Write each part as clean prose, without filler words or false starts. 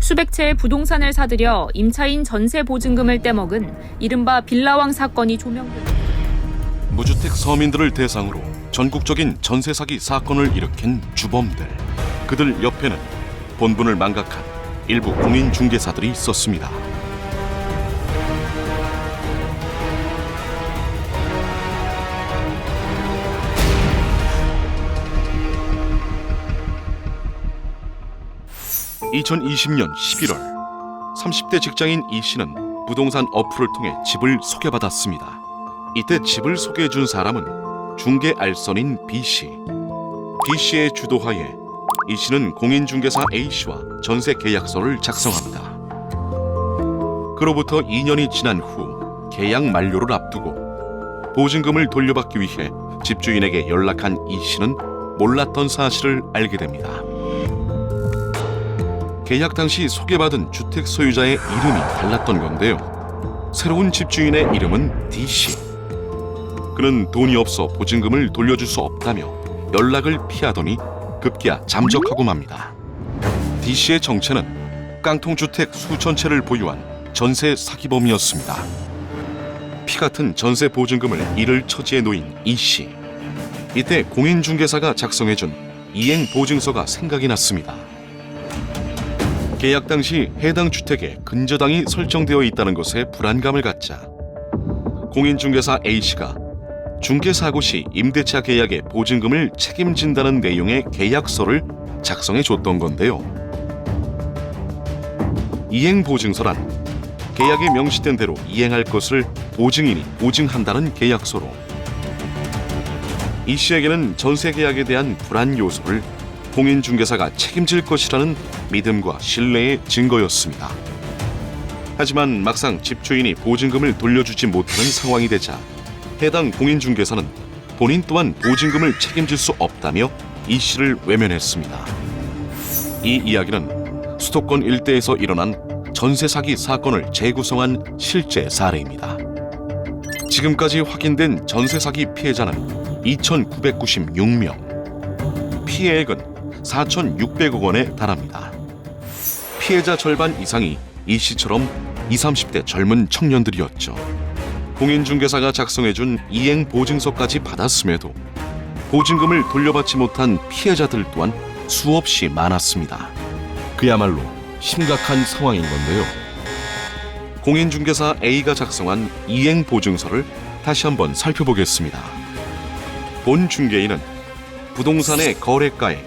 수백 채의 부동산을 사들여 임차인 전세 보증금을 떼먹은 이른바 빌라왕 사건이 조명됩니다. 무주택 서민들을 대상으로 전국적인 전세 사기 사건을 일으킨 주범들. 그들 옆에는 본분을 망각한 일부 공인중개사들이 있었습니다. (2020년 11월) 30대 직장인 이 씨는 부동산 어플을 통해 집을 소개받았습니다. 이때 집을 소개해준 사람은 중개 알선인 B 씨. B 씨의 주도하에 이 씨는 공인중개사 A 씨와 전세 계약서를 작성합니다. 그로부터 2년이 지난 후 계약 만료를 앞두고 보증금을 돌려받기 위해 집주인에게 연락한 이 씨는 몰랐던 사실을 알게 됩니다. 계약 당시 소개받은 주택 소유자의 이름이 달랐던 건데요. 새로운 집주인의 이름은 D 씨. 그는 돈이 없어 보증금을 돌려줄 수 없다며 연락을 피하더니 급기야 잠적하고 맙니다. D 씨의 정체는 깡통주택 수천 채를 보유한 전세 사기범이었습니다. 피 같은 전세 보증금을 잃을 처지에 놓인 이 씨. 이때 공인중개사가 작성해준 이행 보증서가 생각이 났습니다. 계약 당시 해당 주택에 근저당이 설정되어 있다는 것에 불안감을 갖자 공인중개사 A씨가 중개사고 시 임대차 계약의 보증금을 책임진다는 내용의 계약서를 작성해 줬던 건데요. 이행보증서란 계약에 명시된 대로 이행할 것을 보증인이 보증한다는 계약서로 이 씨에게는 전세 계약에 대한 불안 요소를 공인중개사가 책임질 것이라는 믿음과 신뢰의 증거였습니다. 하지만 막상 집주인이 보증금을 돌려주지 못하는 상황이 되자 해당 공인중개사는 본인 또한 보증금을 책임질 수 없다며 이 씨를 외면했습니다. 이 이야기는 수도권 일대에서 일어난 전세 사기 사건을 재구성한 실제 사례입니다. 지금까지 확인된 전세 사기 피해자는 2,996명, 피해액은 4,600억 원에 달합니다. 피해자 절반 이상이 이 씨처럼 20, 30대 젊은 청년들이었죠. 공인중개사가 작성해준 이행보증서까지 받았음에도 보증금을 돌려받지 못한 피해자들 또한 수없이 많았습니다. 그야말로 심각한 상황인 건데요. 공인중개사 A가 작성한 이행보증서를 다시 한번 살펴보겠습니다. 본 중개인은 부동산의 거래가액,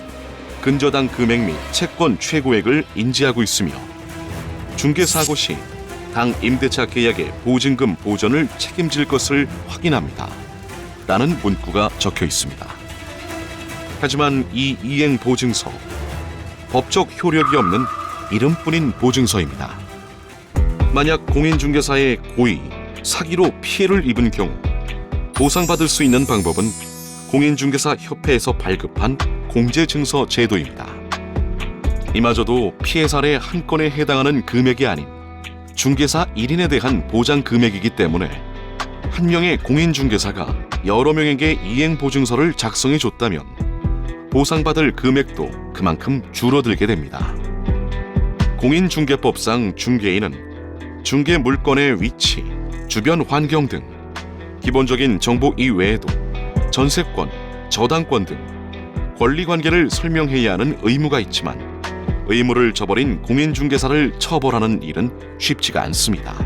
근저당 금액 및 채권 최고액을 인지하고 있으며 중개사고 시 당 임대차 계약의 보증금 보전을 책임질 것을 확인합니다. 라는 문구가 적혀 있습니다. 하지만 이 이행보증서, 법적 효력이 없는 이름뿐인 보증서입니다. 만약 공인중개사의 고의, 사기로 피해를 입은 경우 보상받을 수 있는 방법은 공인중개사 협회에서 발급한 공제증서 제도입니다. 이마저도 피해 사례 한 건에 해당하는 금액이 아닌 중개사 1인에 대한 보장 금액이기 때문에 한 명의 공인중개사가 여러 명에게 이행보증서를 작성해줬다면 보상받을 금액도 그만큼 줄어들게 됩니다. 공인중개법상 중개인은 중개 물건의 위치, 주변 환경 등 기본적인 정보 이외에도 전세권, 저당권 등 권리관계를 설명해야 하는 의무가 있지만 의무를 저버린 공인중개사를 처벌하는 일은 쉽지가 않습니다.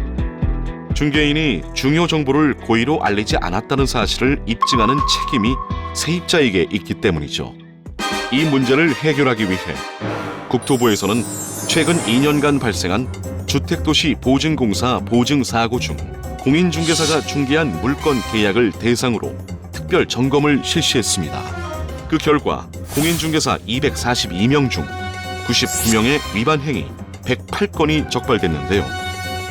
중개인이 중요 정보를 고의로 알리지 않았다는 사실을 입증하는 책임이 세입자에게 있기 때문이죠. 이 문제를 해결하기 위해 국토부에서는 최근 2년간 발생한 주택도시 보증공사 보증사고 중 공인중개사가 중개한 물건 계약을 대상으로 특별 점검을 실시했습니다. 그 결과 공인중개사 242명 중 99명의 위반 행위 108건이 적발됐는데요.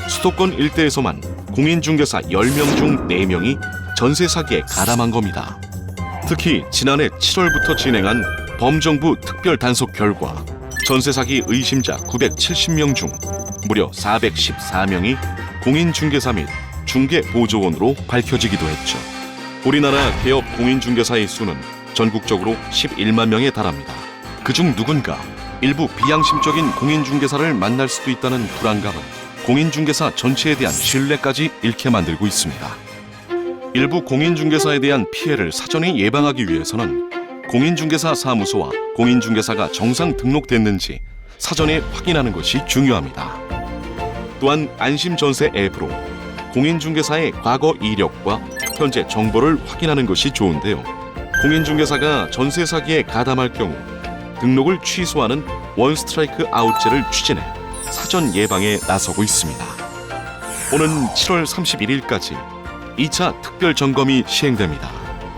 수도권 일대에서만 공인중개사 10명 중 4명이 전세 사기에 가담한 겁니다. 특히 지난해 7월부터 진행한 범정부 특별 단속 결과 전세 사기 의심자 970명 중 무려 414명이 공인중개사 및 중개보조원으로 밝혀지기도 했죠. 우리나라 개업 공인중개사의 수는 전국적으로 11만 명에 달합니다. 그중 누군가 일부 비양심적인 공인중개사를 만날 수도 있다는 불안감은 공인중개사 전체에 대한 신뢰까지 잃게 만들고 있습니다. 일부 공인중개사에 대한 피해를 사전에 예방하기 위해서는 공인중개사 사무소와 공인중개사가 정상 등록됐는지 사전에 확인하는 것이 중요합니다. 또한 안심전세 앱으로 공인중개사의 과거 이력과 현재 정보를 확인하는 것이 좋은데요. 공인중개사가 전세 사기에 가담할 경우 등록을 취소하는 원스트라이크 아웃제를 추진해 사전 예방에 나서고 있습니다. 오는 7월 31일까지 2차 특별 점검이 시행됩니다.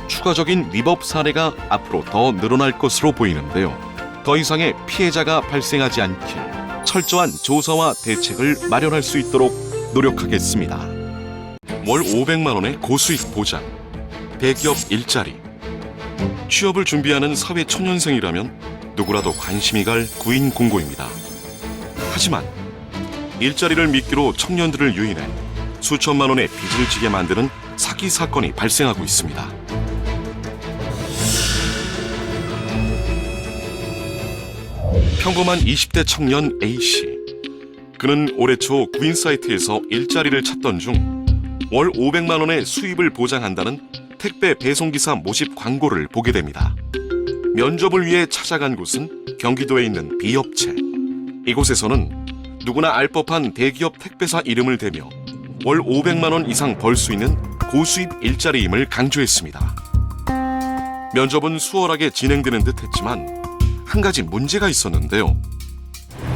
추가적인 위법 사례가 앞으로 더 늘어날 것으로 보이는데요. 더 이상의 피해자가 발생하지 않게 철저한 조사와 대책을 마련할 수 있도록 노력하겠습니다. 월 500만 원의 고수익 보장, 대기업 일자리. 취업을 준비하는 사회 초년생이라면 누구라도 관심이 갈 구인 공고입니다. 하지만 일자리를 미끼로 청년들을 유인해 수천만 원의 빚을 지게 만드는 사기 사건이 발생하고 있습니다. 평범한 20대 청년 A씨. 그는 올해 초 구인 사이트에서 일자리를 찾던 중 월 500만 원의 수입을 보장한다는 택배 배송기사 모집 광고를 보게 됩니다. 면접을 위해 찾아간 곳은 경기도에 있는 B업체. 이곳에서는 누구나 알 법한 대기업 택배사 이름을 대며 월 500만 원 이상 벌 수 있는 고수입 일자리임을 강조했습니다. 면접은 수월하게 진행되는 듯 했지만 한 가지 문제가 있었는데요.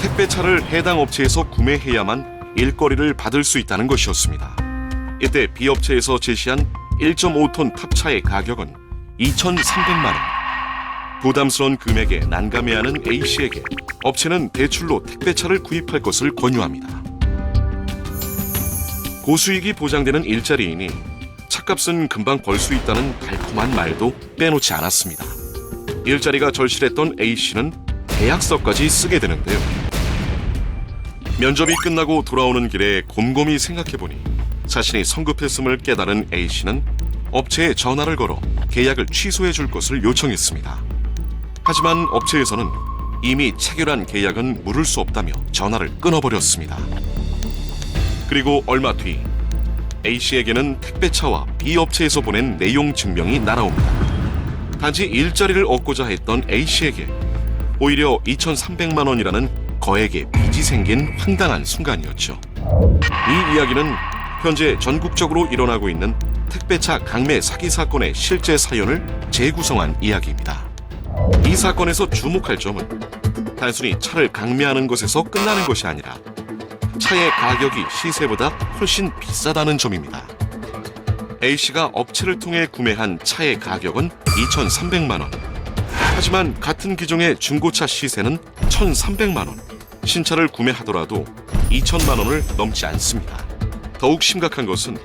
택배차를 해당 업체에서 구매해야만 일거리를 받을 수 있다는 것이었습니다. 이때 B업체에서 제시한 1.5톤 탑차의 가격은 2,300만 원. 부담스러운 금액에 난감해하는 A씨에게 업체는 대출로 택배차를 구입할 것을 권유합니다. 고수익이 보장되는 일자리이니 차값은 금방 벌 수 있다는 달콤한 말도 빼놓지 않았습니다. 일자리가 절실했던 A씨는 계약서까지 쓰게 되는데요. 면접이 끝나고 돌아오는 길에 곰곰이 생각해보니 자신이 성급했음을 깨달은 A씨는 업체에 전화를 걸어 계약을 취소해 줄 것을 요청했습니다. 하지만 업체에서는 이미 체결한 계약은 물을 수 없다며 전화를 끊어버렸습니다. 그리고 얼마 뒤 A씨에게는 택배차와 B업체에서 보낸 내용 증명이 날아옵니다. 단지 일자리를 얻고자 했던 A씨에게 오히려 2,300만 원이라는 거액의 빚이 생긴 황당한 순간이었죠. 이 이야기는 현재 전국적으로 일어나고 있는 택배차 강매 사기 사건의 실제 사연을 재구성한 이야기입니다. 이 사건에서 주목할 점은 단순히 차를 강매하는 것에서 끝나는 것이 아니라 차의 가격이 시세보다 훨씬 비싸다는 점입니다. A씨가 업체를 통해 구매한 차의 가격은 2,300만 원. 하지만 같은 기종의 중고차 시세는 1,300만 원. 신차를 구매하더라도 2,000만 원을 넘지 않습니다. 더욱 심각한 것은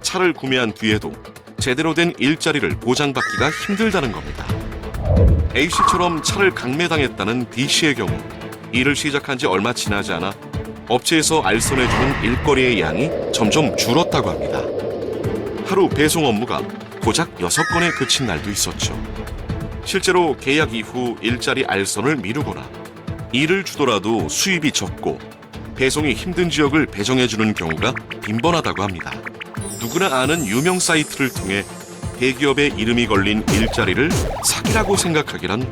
차를 구매한 뒤에도 제대로 된 일자리를 보장받기가 힘들다는 겁니다. A씨처럼 차를 강매당했다는 B씨의 경우 일을 시작한 지 얼마 지나지 않아 업체에서 알선해주는 일거리의 양이 점점 줄었다고 합니다. 하루 배송 업무가 고작 6건에 그친 날도 있었죠. 실제로 계약 이후 일자리 알선을 미루거나 일을 주더라도 수입이 적고 배송이 힘든 지역을 배정해주는 경우가 빈번하다고 합니다. 누구나 아는 유명 사이트를 통해 대기업의 이름이 걸린 일자리를 사기라고 생각하기란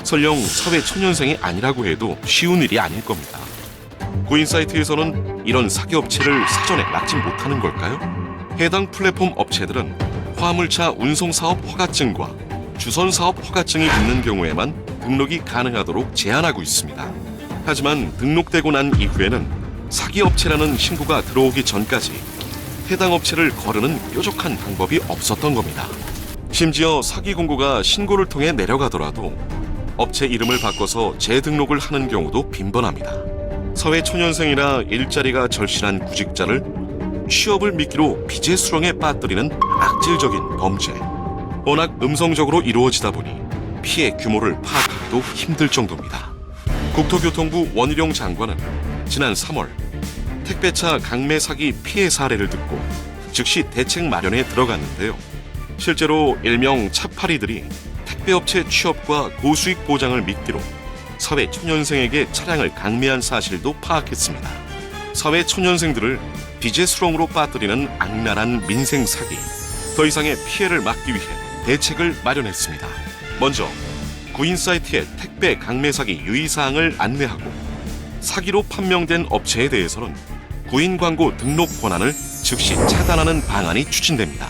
설령 사회 초년생이 아니라고 해도 쉬운 일이 아닐 겁니다. 구인 사이트에서는 이런 사기 업체를 사전에 막지 못하는 걸까요? 해당 플랫폼 업체들은 화물차 운송사업 허가증과 주선사업 허가증이 있는 경우에만 등록이 가능하도록 제한하고 있습니다. 하지만 등록되고 난 이후에는 사기 업체라는 신고가 들어오기 전까지 해당 업체를 거르는 뾰족한 방법이 없었던 겁니다. 심지어 사기 공고가 신고를 통해 내려가더라도 업체 이름을 바꿔서 재등록을 하는 경우도 빈번합니다. 사회 초년생이나 일자리가 절실한 구직자를 취업을 미끼로 빚의 수렁에 빠뜨리는 악질적인 범죄. 워낙 음성적으로 이루어지다 보니 피해 규모를 파악하기도 힘들 정도입니다. 국토교통부 원희룡 장관은 지난 3월 택배차 강매 사기 피해 사례를 듣고 즉시 대책 마련에 들어갔는데요. 실제로 일명 차파리들이 택배업체 취업과 고수익 보장을 미끼로 사회 초년생에게 차량을 강매한 사실도 파악했습니다. 사회 초년생들을 빚의 수렁으로 빠뜨리는 악랄한 민생 사기. 더 이상의 피해를 막기 위해 대책을 마련했습니다. 먼저 구인 사이트의 택배 강매 사기 유의사항을 안내하고 사기로 판명된 업체에 대해서는 구인 광고 등록 권한을 즉시 차단하는 방안이 추진됩니다.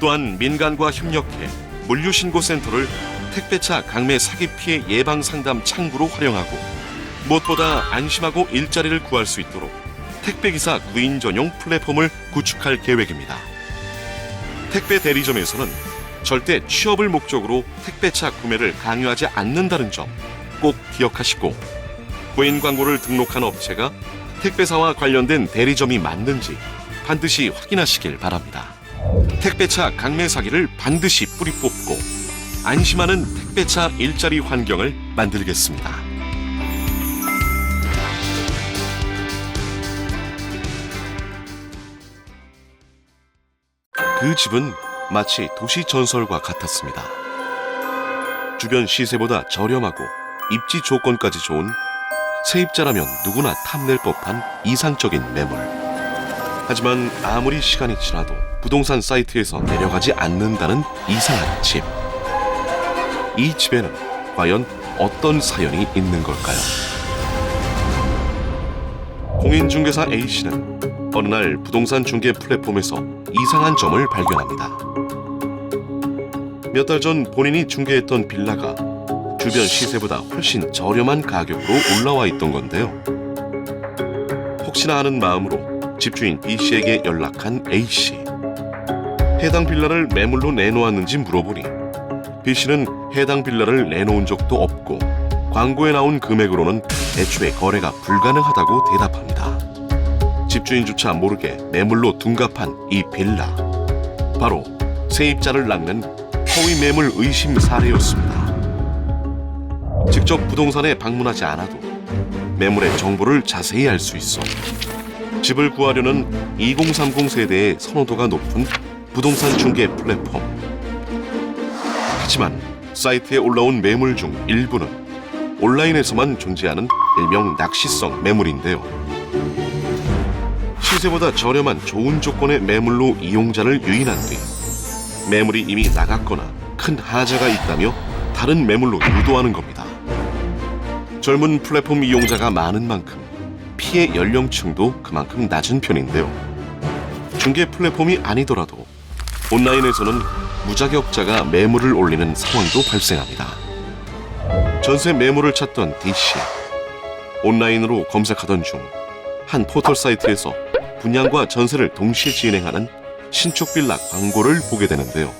또한 민간과 협력해 물류신고센터를 택배차 강매 사기 피해 예방 상담 창구로 활용하고 무엇보다 안심하고 일자리를 구할 수 있도록 택배기사 구인 전용 플랫폼을 구축할 계획입니다. 택배 대리점에서는 절대 취업을 목적으로 택배차 구매를 강요하지 않는다는 점 꼭 기억하시고 구인 광고를 등록한 업체가 택배사와 관련된 대리점이 맞는지 반드시 확인하시길 바랍니다. 택배차 강매 사기를 반드시 뿌리 뽑고 안심하는 택배차 일자리 환경을 만들겠습니다. 그 집은 마치 도시 전설과 같았습니다. 주변 시세보다 저렴하고 입지 조건까지 좋은 세입자라면 누구나 탐낼 법한 이상적인 매물. 하지만 아무리 시간이 지나도 부동산 사이트에서 내려가지 않는다는 이상한 집. 이 집에는 과연 어떤 사연이 있는 걸까요? 공인중개사 A씨는 어느 날 부동산 중개 플랫폼에서 이상한 점을 발견합니다. 몇 달 전 본인이 중개했던 빌라가 주변 시세보다 훨씬 저렴한 가격으로 올라와 있던 건데요. 혹시나 하는 마음으로 집주인 B씨에게 연락한 A씨. 해당 빌라를 매물로 내놓았는지 물어보니 B씨는 해당 빌라를 내놓은 적도 없고 광고에 나온 금액으로는 애초에 거래가 불가능하다고 대답합니다. 집주인조차 모르게 매물로 둔갑한 이 빌라. 바로 세입자를 낚는 허위 매물 의심 사례였습니다. 직접 부동산에 방문하지 않아도 매물의 정보를 자세히 알 수 있어 집을 구하려는 2030 세대의 선호도가 높은 부동산 중개 플랫폼. 하지만 사이트에 올라온 매물 중 일부는 온라인에서만 존재하는 일명 낚시성 매물인데요. 시세보다 저렴한 좋은 조건의 매물로 이용자를 유인한 뒤 매물이 이미 나갔거나 큰 하자가 있다며 다른 매물로 유도하는 겁니다. 젊은 플랫폼 이용자가 많은 만큼 피해 연령층도 그만큼 낮은 편인데요. 중개 플랫폼이 아니더라도 온라인에서는 무자격자가 매물을 올리는 상황도 발생합니다. 전세 매물을 찾던 D씨. 온라인으로 검색하던 중 한 포털 사이트에서 분양과 전세를 동시에 진행하는 신축 빌라 광고를 보게 되는데요.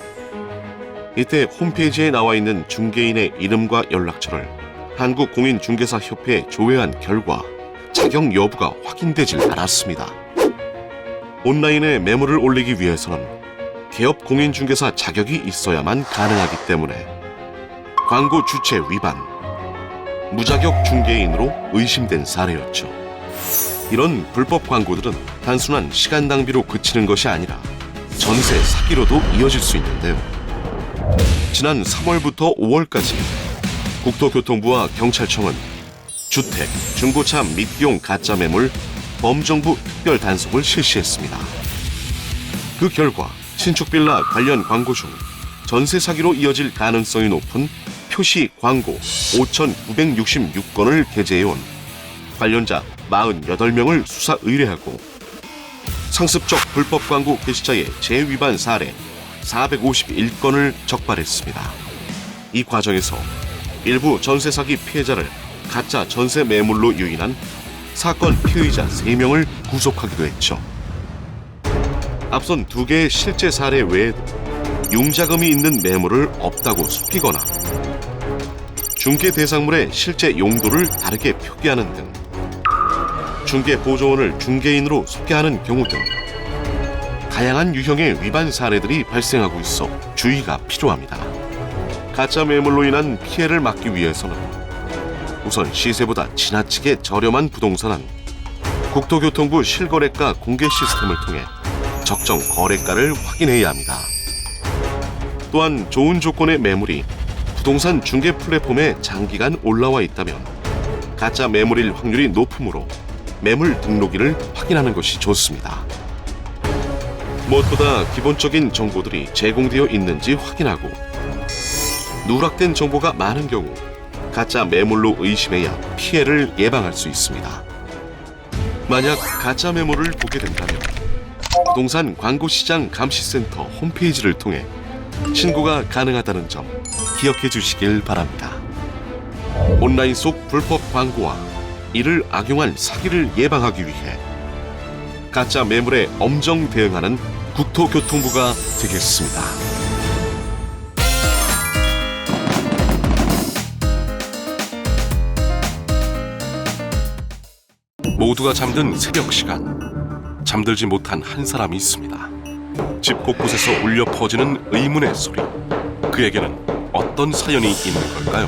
이때 홈페이지에 나와 있는 중개인의 이름과 연락처를 한국공인중개사협회에 조회한 결과 자격 여부가 확인되질 않았습니다. 온라인에 매물을 올리기 위해서는 개업 공인중개사 자격이 있어야만 가능하기 때문에 광고 주체 위반, 무자격 중개인으로 의심된 사례였죠. 이런 불법 광고들은 단순한 시간 낭비로 그치는 것이 아니라 전세 사기로도 이어질 수 있는데요. 지난 3월부터 5월까지 국토교통부와 경찰청은 주택, 중고차 및 비용 가짜 매물 범정부 특별 단속을 실시했습니다. 그 결과 신축 빌라 관련 광고 중 전세 사기로 이어질 가능성이 높은 표시 광고 5,966건을 게재해온 관련자 48명을 수사 의뢰하고 상습적 불법 광고 게시자의 재위반 사례 451건을 적발했습니다. 이 과정에서 일부 전세 사기 피해자를 가짜 전세 매물로 유인한 사건 피의자 3명을 구속하기도 했죠. 앞선 2개의 실제 사례 외에도 융자금이 있는 매물을 없다고 속이거나 중개 대상물의 실제 용도를 다르게 표기하는 등 중개 보조원을 중개인으로 소개하는 경우 등 다양한 유형의 위반 사례들이 발생하고 있어 주의가 필요합니다. 가짜 매물로 인한 피해를 막기 위해서는 우선 시세보다 지나치게 저렴한 부동산은 국토교통부 실거래가 공개 시스템을 통해 적정 거래가를 확인해야 합니다. 또한 좋은 조건의 매물이 부동산 중개 플랫폼에 장기간 올라와 있다면 가짜 매물일 확률이 높으므로 매물 등록일을 확인하는 것이 좋습니다. 무엇보다 기본적인 정보들이 제공되어 있는지 확인하고 누락된 정보가 많은 경우 가짜 매물로 의심해야 피해를 예방할 수 있습니다. 만약 가짜 매물을 보게 된다면 부동산 광고시장 감시센터 홈페이지를 통해 신고가 가능하다는 점 기억해 주시길 바랍니다. 온라인 속 불법 광고와 이를 악용한 사기를 예방하기 위해 가짜 매물에 엄정 대응하는 국토교통부가 되겠습니다. 모두가 잠든 새벽 시간, 잠들지 못한 한 사람이 있습니다. 집 곳곳에서 울려 퍼지는 의문의 소리. 그에게는 어떤 사연이 있는 걸까요?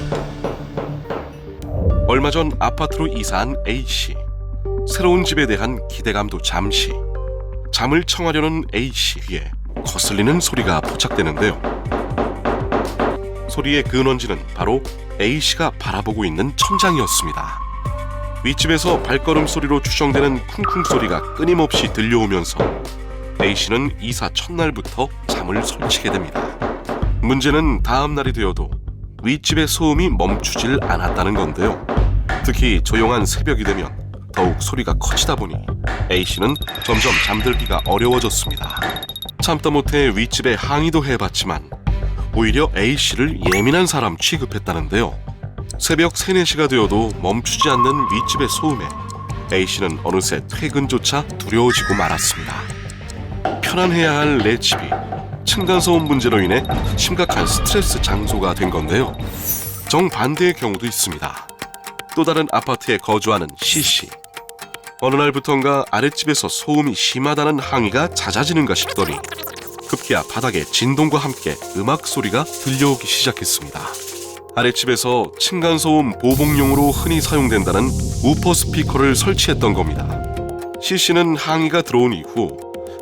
얼마 전 아파트로 이사한 A씨. 새로운 집에 대한 기대감도 잠시. 잠을 청하려는 A씨 귀에 거슬리는 소리가 포착되는데요. 소리의 근원지는 바로 A씨가 바라보고 있는 천장이었습니다. 윗집에서 발걸음 소리로 추정되는 쿵쿵 소리가 끊임없이 들려오면서 A씨는 이사 첫날부터 잠을 설치게 됩니다. 문제는 다음 날이 되어도 윗집의 소음이 멈추질 않았다는 건데요. 특히 조용한 새벽이 되면 더욱 소리가 커지다 보니 A씨는 점점 잠들기가 어려워졌습니다. 참다 못해 윗집에 항의도 해봤지만 오히려 A씨를 예민한 사람 취급했다는데요. 새벽 3, 4시가 되어도 멈추지 않는 윗집의 소음에 A씨는 어느새 퇴근조차 두려워지고 말았습니다. 편안해야 할 내 집이 층간소음 문제로 인해 심각한 스트레스 장소가 된 건데요. 정반대의 경우도 있습니다. 또 다른 아파트에 거주하는 C씨. 어느 날부턴가 아랫집에서 소음이 심하다는 항의가 잦아지는가 싶더니 급기야 바닥에 진동과 함께 음악 소리가 들려오기 시작했습니다. 아랫집에서 층간소음 보복용으로 흔히 사용된다는 우퍼 스피커를 설치했던 겁니다. C씨는 항의가 들어온 이후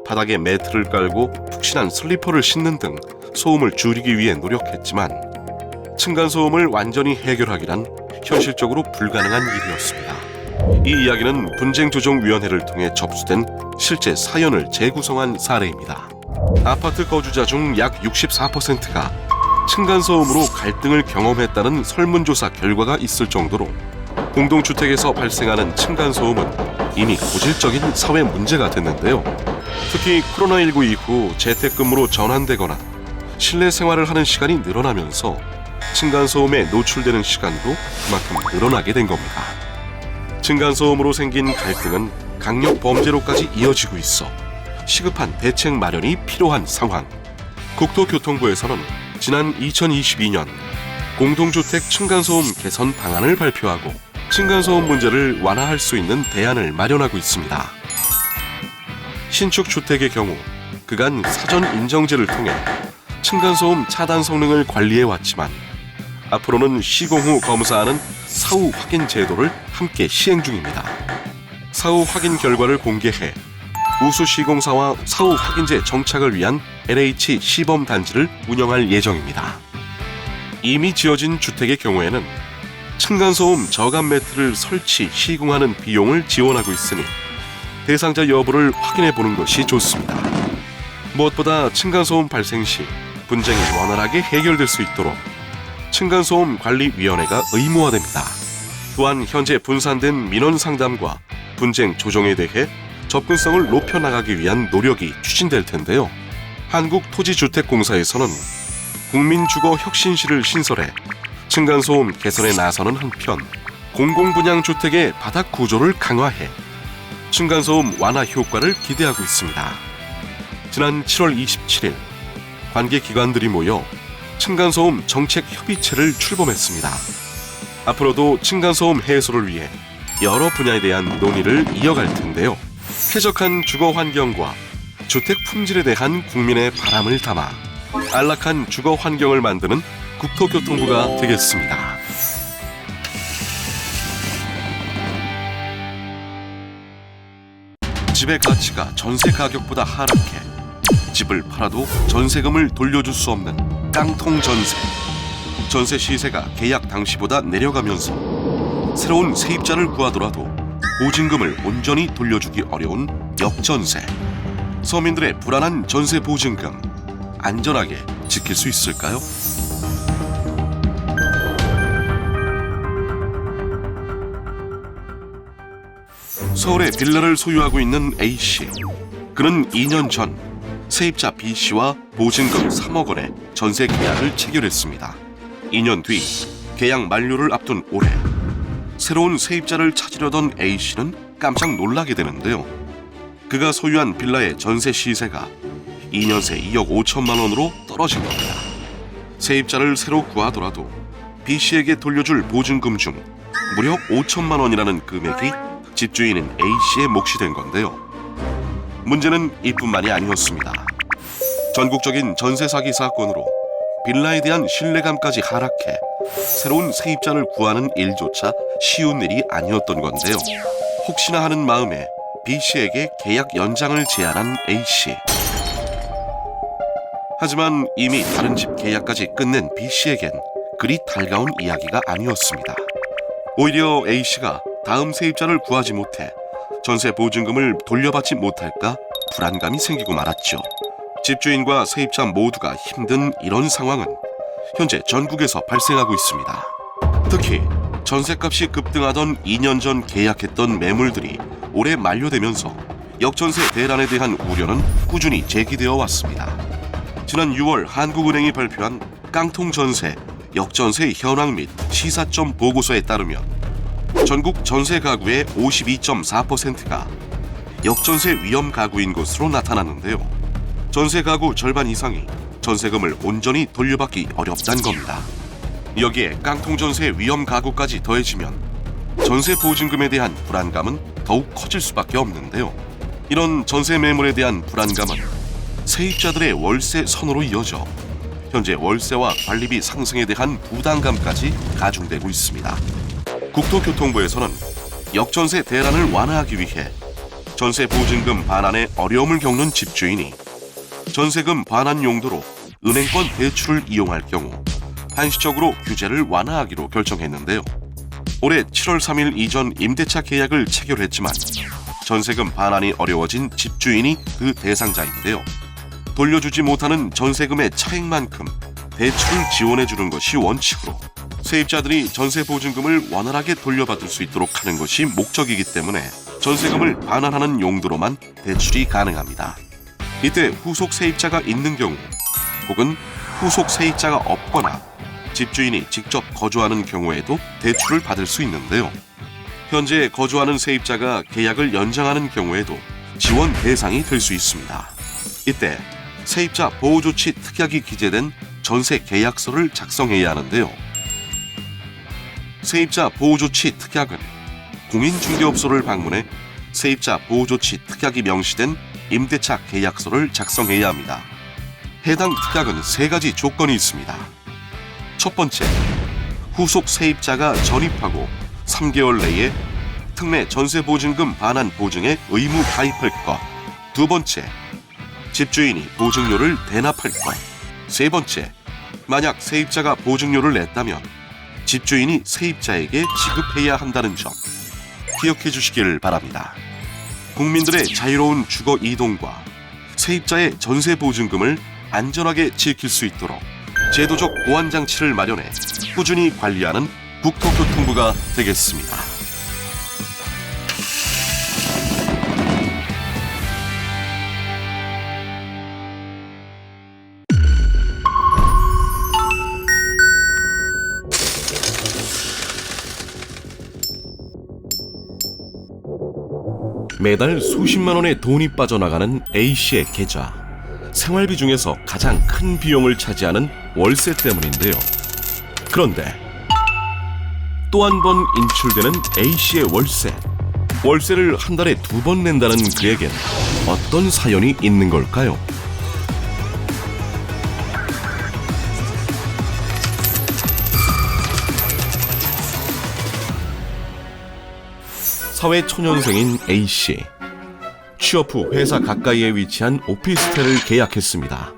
바닥에 매트를 깔고 푹신한 슬리퍼를 신는 등 소음을 줄이기 위해 노력했지만 층간소음을 완전히 해결하기란 현실적으로 불가능한 일이었습니다. 이 이야기는 분쟁조정위원회를 통해 접수된 실제 사연을 재구성한 사례입니다. 아파트 거주자 중 약 64%가 층간소음으로 갈등을 경험했다는 설문조사 결과가 있을 정도로 공동주택에서 발생하는 층간소음은 이미 고질적인 사회 문제가 됐는데요. 특히 코로나19 이후 재택근무로 전환되거나 실내 생활을 하는 시간이 늘어나면서 층간소음에 노출되는 시간도 그만큼 늘어나게 된 겁니다. 층간소음으로 생긴 갈등은 강력 범죄로까지 이어지고 있어 시급한 대책 마련이 필요한 상황. 국토교통부에서는 지난 2022년 공동주택 층간소음 개선 방안을 발표하고 층간소음 문제를 완화할 수 있는 대안을 마련하고 있습니다. 신축 주택의 경우 그간 사전 인정제를 통해 층간소음 차단 성능을 관리해왔지만 앞으로는 시공 후 검사하는 사후 확인 제도를 함께 시행 중입니다. 사후 확인 결과를 공개해 우수 시공사와 사후 확인제 정착을 위한 LH 시범 단지를 운영할 예정입니다. 이미 지어진 주택의 경우에는 층간소음 저감 매트를 설치, 시공하는 비용을 지원하고 있으니 대상자 여부를 확인해 보는 것이 좋습니다. 무엇보다 층간소음 발생 시 분쟁이 원활하게 해결될 수 있도록 층간소음 관리위원회가 의무화됩니다. 또한 현재 분산된 민원 상담과 분쟁 조정에 대해 접근성을 높여나가기 위한 노력이 추진될 텐데요. 한국토지주택공사에서는 국민주거혁신실을 신설해 층간소음 개선에 나서는 한편 공공분양주택의 바닥 구조를 강화해 층간소음 완화 효과를 기대하고 있습니다. 지난 7월 27일 관계기관들이 모여 층간소음 정책협의체를 출범했습니다. 앞으로도 층간소음 해소를 위해 여러 분야에 대한 논의를 이어갈 텐데요. 쾌적한 주거 환경과 주택 품질에 대한 국민의 바람을 담아 안락한 주거 환경을 만드는 국토교통부가 되겠습니다. 집의 가치가 전세 가격보다 하락해 집을 팔아도 전세금을 돌려줄 수 없는 깡통 전세. 전세 시세가 계약 당시보다 내려가면서 새로운 세입자를 구하더라도 보증금을 온전히 돌려주기 어려운 역전세. 서민들의 불안한 전세 보증금 안전하게 지킬 수 있을까요? 서울에 빌라를 소유하고 있는 A씨. 그는 2년 전 세입자 B씨와 보증금 3억 원의 전세 계약을 체결했습니다. 2년 뒤 계약 만료를 앞둔 올해 새로운 세입자를 찾으려던 A씨는 깜짝 놀라게 되는데요. 그가 소유한 빌라의 전세 시세가 2년 새 2억 5천만 원으로 떨어진 겁니다. 세입자를 새로 구하더라도 B씨에게 돌려줄 보증금 중 무려 5천만 원이라는 금액이 집주인인 A씨의 몫이 된 건데요. 문제는 이뿐만이 아니었습니다. 전국적인 전세 사기 사건으로 빌라에 대한 신뢰감까지 하락해 새로운 세입자를 구하는 일조차 쉬운 일이 아니었던 건데요. 혹시나 하는 마음에 B씨에게 계약 연장을 제안한 A씨. 하지만 이미 다른 집 계약까지 끝낸 B씨에겐 그리 달가운 이야기가 아니었습니다. 오히려 A씨가 다음 세입자를 구하지 못해 전세 보증금을 돌려받지 못할까 불안감이 생기고 말았죠. 집주인과 세입자 모두가 힘든 이런 상황은 현재 전국에서 발생하고 있습니다. 특히 전세값이 급등하던 2년 전 계약했던 매물들이 올해 만료되면서 역전세 대란에 대한 우려는 꾸준히 제기되어 왔습니다. 지난 6월 한국은행이 발표한 깡통 전세, 역전세 현황 및 시사점 보고서에 따르면 전국 전세 가구의 52.4%가 역전세 위험 가구인 것으로 나타났는데요. 전세 가구 절반 이상이 전세금을 온전히 돌려받기 어렵다는 겁니다. 여기에 깡통 전세 위험 가구까지 더해지면 전세 보증금에 대한 불안감은 더욱 커질 수밖에 없는데요. 이런 전세 매물에 대한 불안감은 세입자들의 월세 선호로 이어져 현재 월세와 관리비 상승에 대한 부담감까지 가중되고 있습니다. 국토교통부에서는 역전세 대란을 완화하기 위해 전세 보증금 반환에 어려움을 겪는 집주인이 전세금 반환 용도로 은행권 대출을 이용할 경우 한시적으로 규제를 완화하기로 결정했는데요. 올해 7월 3일 이전 임대차 계약을 체결했지만 전세금 반환이 어려워진 집주인이 그 대상자인데요. 돌려주지 못하는 전세금의 차액만큼 대출을 지원해주는 것이 원칙으로 세입자들이 전세 보증금을 원활하게 돌려받을 수 있도록 하는 것이 목적이기 때문에 전세금을 반환하는 용도로만 대출이 가능합니다. 이때 후속 세입자가 있는 경우 혹은 후속 세입자가 없거나 집주인이 직접 거주하는 경우에도 대출을 받을 수 있는데요. 현재 거주하는 세입자가 계약을 연장하는 경우에도 지원 대상이 될 수 있습니다. 이때 세입자 보호조치 특약이 기재된 전세 계약서를 작성해야 하는데요. 세입자 보호조치 특약은 공인중개업소를 방문해 세입자 보호조치 특약이 명시된 임대차 계약서를 작성해야 합니다. 해당 특약은 3가지 조건이 있습니다. 첫 번째, 후속 세입자가 전입하고 3개월 내에 특례 전세보증금 반환 보증에 의무 가입할 것. 두 번째, 집주인이 보증료를 대납할 것. 세 번째, 만약 세입자가 보증료를 냈다면 집주인이 세입자에게 지급해야 한다는 점 기억해 주시길 바랍니다. 국민들의 자유로운 주거 이동과 세입자의 전세 보증금을 안전하게 지킬 수 있도록 제도적 보완 장치를 마련해 꾸준히 관리하는 국토교통부가 되겠습니다. 매달 수십만 원의 돈이 빠져나가는 A씨의 계좌. 생활비 중에서 가장 큰 비용을 차지하는 월세 때문인데요. 그런데 또 한 번 인출되는 A씨의 월세. 월세를 한 달에 2번 낸다는 그에겐 어떤 사연이 있는 걸까요? 사회초년생인 A씨. 취업 후 회사 가까이에 위치한 오피스텔을 계약했습니다.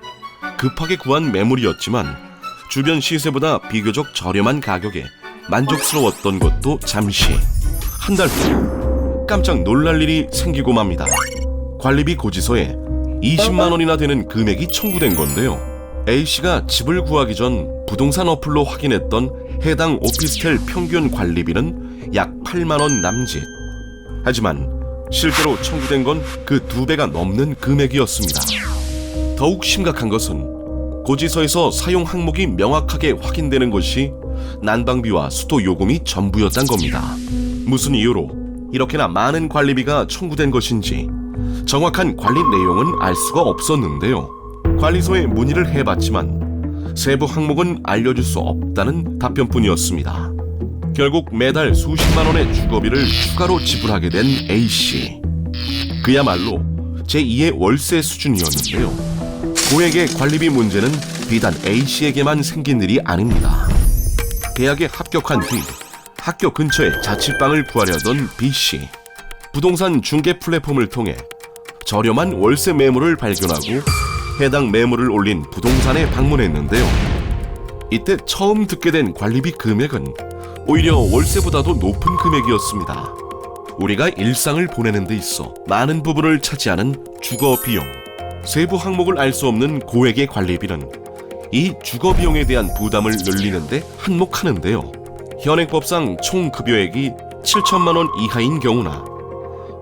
급하게 구한 매물이었지만 주변 시세보다 비교적 저렴한 가격에 만족스러웠던 것도 잠시. 한 달 후 깜짝 놀랄 일이 생기고 맙니다. 관리비 고지서에 20만 원이나 되는 금액이 청구된 건데요. A씨가 집을 구하기 전 부동산 어플로 확인했던 해당 오피스텔 평균 관리비는 약 8만 원 남짓. 하지만 실제로 청구된 건 그 2배가 넘는 금액이었습니다. 더욱 심각한 것은 고지서에서 사용 항목이 명확하게 확인되는 것이 난방비와 수도 요금이 전부였단 겁니다. 무슨 이유로 이렇게나 많은 관리비가 청구된 것인지 정확한 관리 내용은 알 수가 없었는데요. 관리소에 문의를 해봤지만 세부 항목은 알려줄 수 없다는 답변뿐이었습니다. 결국 매달 수십만 원의 주거비를 추가로 지불하게 된 A씨. 그야말로 제2의 월세 수준이었는데요. 고액의 관리비 문제는 비단 A씨에게만 생긴 일이 아닙니다. 대학에 합격한 뒤 학교 근처에 자취방을 구하려던 B씨. 부동산 중개 플랫폼을 통해 저렴한 월세 매물을 발견하고 해당 매물을 올린 부동산에 방문했는데요. 이때 처음 듣게 된 관리비 금액은 오히려 월세보다도 높은 금액이었습니다. 우리가 일상을 보내는 데 있어 많은 부분을 차지하는 주거 비용. 세부 항목을 알 수 없는 고액의 관리비는 이 주거 비용에 대한 부담을 늘리는데 한몫하는데요. 현행법상 총 급여액이 7천만 원 이하인 경우나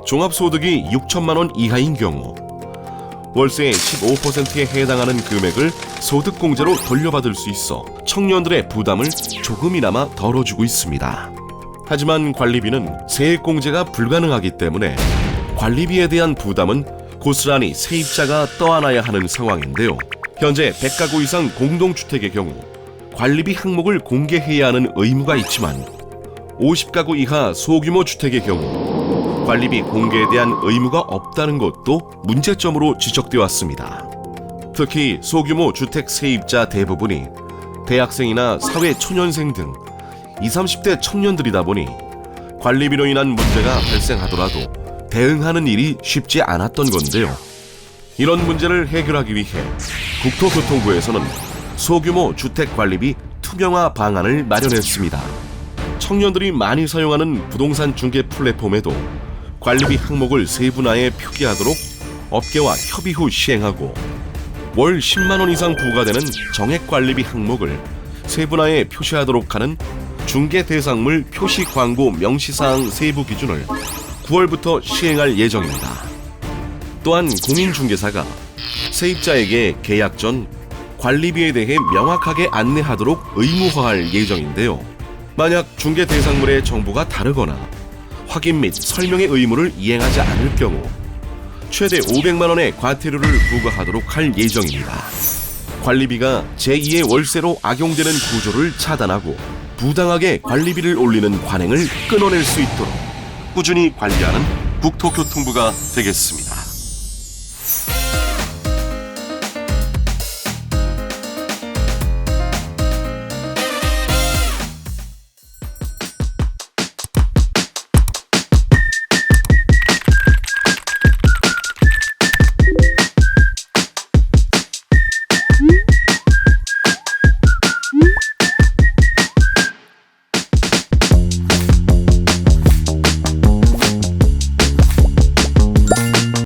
종합소득이 6천만 원 이하인 경우 월세의 15%에 해당하는 금액을 소득공제로 돌려받을 수 있어 청년들의 부담을 조금이나마 덜어주고 있습니다. 하지만 관리비는 세액공제가 불가능하기 때문에 관리비에 대한 부담은 고스란히 세입자가 떠안아야 하는 상황인데요. 현재 100가구 이상 공동주택의 경우 관리비 항목을 공개해야 하는 의무가 있지만 50가구 이하 소규모 주택의 경우 관리비 공개에 대한 의무가 없다는 것도 문제점으로 지적되어 왔습니다. 특히 소규모 주택 세입자 대부분이 대학생이나 사회초년생 등 20, 30대 청년들이다 보니 관리비로 인한 문제가 발생하더라도 대응하는 일이 쉽지 않았던 건데요. 이런 문제를 해결하기 위해 국토교통부에서는 소규모 주택 관리비 투명화 방안을 마련했습니다. 청년들이 많이 사용하는 부동산 중개 플랫폼에도 관리비 항목을 세분화해 표기하도록 업계와 협의 후 시행하고 월 10만 원 이상 부과되는 정액 관리비 항목을 세분화해 표시하도록 하는 중개 대상물 표시 광고 명시사항 세부 기준을 9월부터 시행할 예정입니다. 또한 공인중개사가 세입자에게 계약 전 관리비에 대해 명확하게 안내하도록 의무화할 예정인데요. 만약 중개 대상물의 정보가 다르거나 확인 및 설명의 의무를 이행하지 않을 경우 최대 500만 원의 과태료를 부과하도록 할 예정입니다. 관리비가 제2의 월세로 악용되는 구조를 차단하고 부당하게 관리비를 올리는 관행을 끊어낼 수 있도록 꾸준히 관리하는 국토교통부가 되겠습니다.